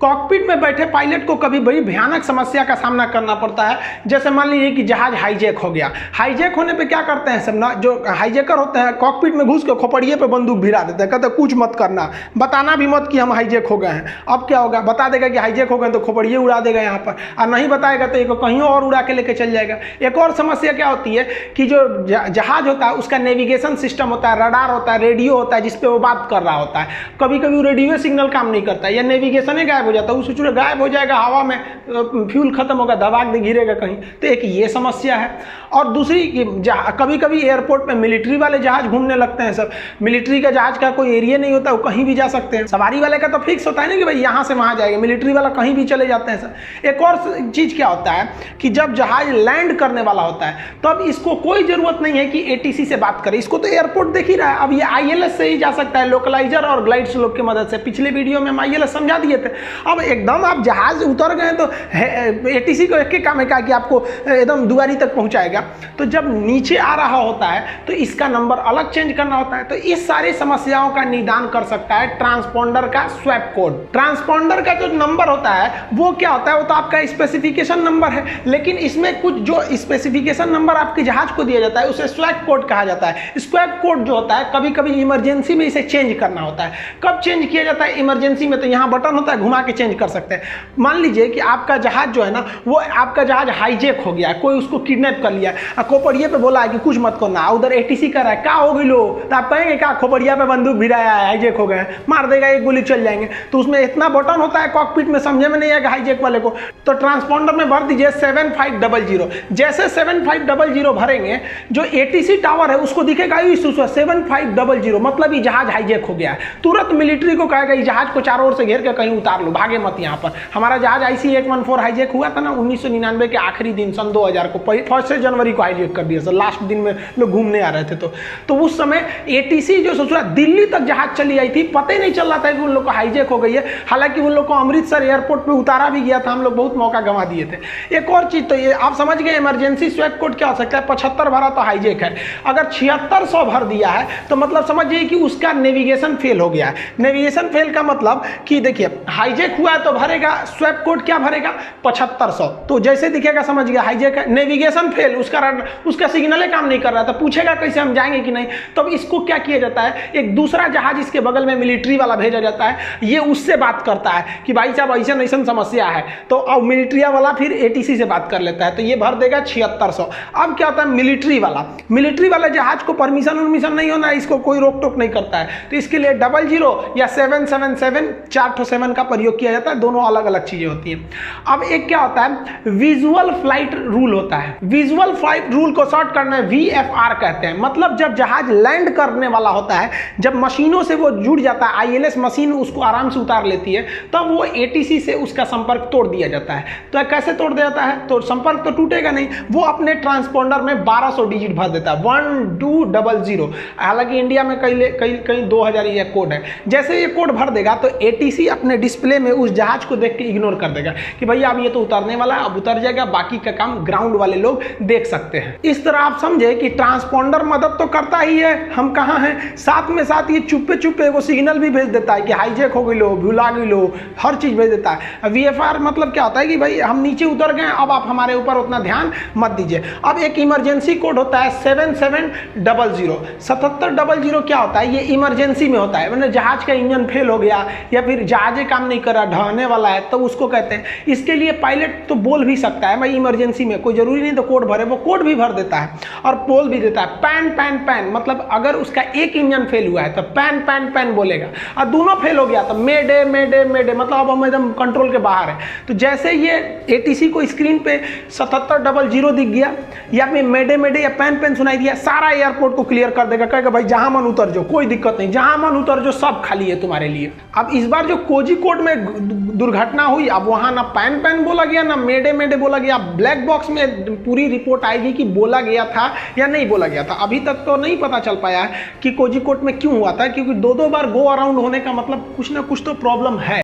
Cockpit में बैठे pilot को कभी बड़ी भयानक समस्या का सामना करना पड़ता है। जैसे मान लीजिए कि जहाज हाईजैक हो गया। हाईजैक होने पे क्या करते हैं सब ना, जो हाईजैकर होते हैं कॉकपिट में घुस के खोपड़िए पे बंदूक भिड़ा देते हैं, कहते हैं कुछ मत करना, बताना भी मत कि हम हाईजैक हो गए हैं। अब क्या होगा, बता देगा कि हाईजैक हो गए तो खोपड़िए उड़ा देगा यहाँ पर, और नहीं बताएगा तो एक कहीं और उड़ा के लेके चल जाएगा। एक और समस्या क्या होती है कि जो जहाज होता है उसका नेविगेशन सिस्टम होता है, रडार होता है, रेडियो होता है जिसपे वो बात कर रहा होता है। कभी कभी वो रेडियो सिग्नल काम नहीं करता है या नेविगेशन ही गायब हो जाता है, उस गायब हो जाएगा, हवा में फ्यूल खत्म होगा, दबा के गिरेगा कहीं, तो एक ये समस्या है। और दूसरी कभी कभी एयरपोर्ट पे मिलिट्री वाले जहाज घूमने लगते हैं। सब मिलिट्री का जहाज का कोई एरिया नहीं होता, वो कहीं भी जा सकते हैं। सवारी वाले का तो फिक्स होता है ना कि भाई यहाँ से वहाँ जाएगा, मिलिट्री वाला कहीं भी चले जाते हैं सर। एक और चीज़ क्या होता है कि जब जहाज लैंड करने वाला होता है तब इसको कोई ज़रूरत नहीं है कि ATC से बात करे, इसको तो एयरपोर्ट देख ही रहा है। अब ये ILS से ही जा सकता है, लोकलाइजर और ग्लाइड स्लोप की मदद से। पिछले वीडियो में हम ILS समझा दिए थे। अब एकदम आप जहाज उतर गए तो ATC को एक काम है क्या कि आपको एकदम दुआरी तक पहुंचाएगा। तो जब नीचे आ रहा होता है तो इसका नंबर अलग चेंज करना होता है। तो इस सारी समस्याओं का निदान कर सकता है ट्रांसपोंडर का स्वैप कोड। ट्रांसपोंडर का जो नंबर होता है वो क्या होता है, वो तो आपका स्पेसिफिकेशन नंबर है, लेकिन इसमें कुछ जो स्पेसिफिकेशन नंबर आपके जहाज को दिया जाता है उसे स्वैप कोड कहा जाता है। स्वैप कोड जो होता है कभी कभी इमरजेंसी में इसे चेंज करना होता है। कब चेंज किया जाता है इमरजेंसी में, तो यहाँ बटन होता है, घुमा के चेंज कर सकते हैं। मान लीजिए कि आपका जहाज जो है ना, वो आपका जहाज हाईजैक हो गया है, कोई उसको किडनैप कर लिया, खोपड़िए पे बोला है कि कुछ मत करना, उधर ATC कर रहा है, क्या हो गई लो, तो आप कहेंगे क्या खोपड़िया पे बंदूक भिड़ाया है, हाईजैक हो गए, मार देगा, एक गोली चल जाएंगे। तो उसमें इतना बटन होता है कॉकपिट में, समझे में नहीं आएगा हाईजैक वाले को। तो ट्रांसपोंडर में भर दीजिए 7500। जैसे 7500 भरेंगे, जो ATC टावर है उसको दिखेगा 7500, मतलब ये जहाज हाईजैक हो गया है। तुरंत मिलिट्री को कहेगा ये जहाज को चारों ओर से घेर के कहीं उतार लो, भागे मत यहाँ पर। हमारा जहाज IC-114 हाईजैक हुआ था ना 1999 के आखिरी दिन, सन 2000 को, 1 जनवरी को हाईजैक कर दिया सर। लास्ट दिन में लोग घूमने आ रहे थे तो उस समय ATC जो सोचा दिल्ली तक जहाज चली आई थी, पता ही नहीं चल रहा था कि उन लोग को हाईजैक हो गई है। हालांकि उन लोग को अमृतसर एयरपोर्ट पे उतारा भी गया था, हम लोग बहुत मौका गंवा दिए थे। एक और चीज तो ये आप समझ गए, इमरजेंसी स्वैप कोड क्या हो सकता है। 75 भरा तो हाईजैक है, अगर 7600 भर दिया है तो मतलब समझिए कि उसका नेविगेशन फेल हो गया है। नेविगेशन फेल का मतलब कि देखिए हाईजैक हुआ है तो भरेगा स्वैप कोड, क्या भरेगा 7500। तो जैसे दिखेगा समझ गया हाईजैक है, नेविगेशन फेल, उसका सिग्नल काम नहीं कर रहा था, पूछेगा कैसे हम जाएंगे कि नहीं। तब इसको क्या किया जाता है, एक दूसरा जहाज इसके बगल में मिलिट्री वाला भेजा जाता है, ये उससे बात करता है कि भाई साहब ऐसा ऐसा समस्या है, तो अब मिलिट्री वाला फिर ATC से बात कर लेता है, तो ये भर देगा 7600। अब क्या होता है, मिलिट्री वाला जहाज को परमिशन नहीं होना, इसको कोई रोक टोक नहीं करता है, तो इसके लिए 00 या 777 4 का प्रयोग किया जाता है। दोनों अलग अलग चीजें होती हैं। अब एक क्या होता है, विजुअल फ्लाइट रूल होता है। विजुअल फ्लाइट रूल को शॉर्ट करना है VFR कहते हैं। मतलब जब जहाज लैंड करने वाला होता है, जब मशीनों से वो जुड़ जाता है, ILS मशीन उसको आराम से उतार लेती है, तब वो ATC से उसका संपर्क तोड़ दिया जाता है। तो कैसे तोड़ दिया जाता है, तो संपर्क तो टूटेगा नहीं, वो अपने ट्रांसपोंडर में 1200 डिजिट भर देता है, 1200। हालांकि इंडिया में कहीं 2000 ये कोड है। जैसे ये कोड भर देगा तो ATC अपने डिस्प्ले में उस जहाज को देख के इग्नोर कर देगा कि भैया अब ये तो उतरने वाला है, अब उतर जाएगा, बाकी का काम ग्राउंड वाले लोग देख सकते हैं। इस तरह आप समझे कि ट्रांसपोंडर मदद तो करता ही है, हम कहाँ हैं, साथ में साथ ये चुप्पे वो सिग्नल भी भेज देता है कि हाईजैक हो गई लो, भुला गई लो, हर चीज भेज देता है। VFR मतलब क्या होता है कि भाई हम नीचे उतर गए, अब आप हमारे ऊपर उतना ध्यान मत दीजिए। अब एक इमरजेंसी कोड होता है 7700। 7700 क्या होता है, ये इमरजेंसी में होता है, मतलब जहाज का इंजन फेल हो गया या फिर जहाज काम नहीं कर रहा, ढहने वाला है, तो उसको कहते हैं। इसके लिए पायलट तो बोल भी सकता है भाई इमरजेंसी में, कोई जरूरी नहीं तो कोड भरे, वो कोड भी भर देता है और बोल भी देता है पैन, मतलब अगर उसका एक इंजन फेल हुआ है तो पैन बोलेगा, और दोनों फेल हो गया तो मेडे, मतलब अब हम एकदम कंट्रोल के बाहर है। तो जैसे ये ATC को स्क्रीन पे 7700 दिख गया या फिर मेडे या पैन सुनाई दिया, सारा एयरपोर्ट को क्लियर कर देगा, कहेगा भाई जहां मन उतर जाओ, कोई दिक्कत नहीं, जहां मन उतर जाओ, सब खाली है तुम्हारे लिए। अब इस बार जो कोझिकोड में दुर्घटना हुई, अब वहां ना पैन बोला गया ना मेडे बोला गया। ब्लैक बॉक्स में पूरी रिपोर्ट आएगी कि बोला गया था या नहीं बोला गया था। अभी तक तो नहीं पता चल पाया है कि कोझिकोड में क्यों हुआ था, क्योंकि 2 बार गो अराउंड होने का मतलब कुछ ना कुछ तो प्रॉब्लम है।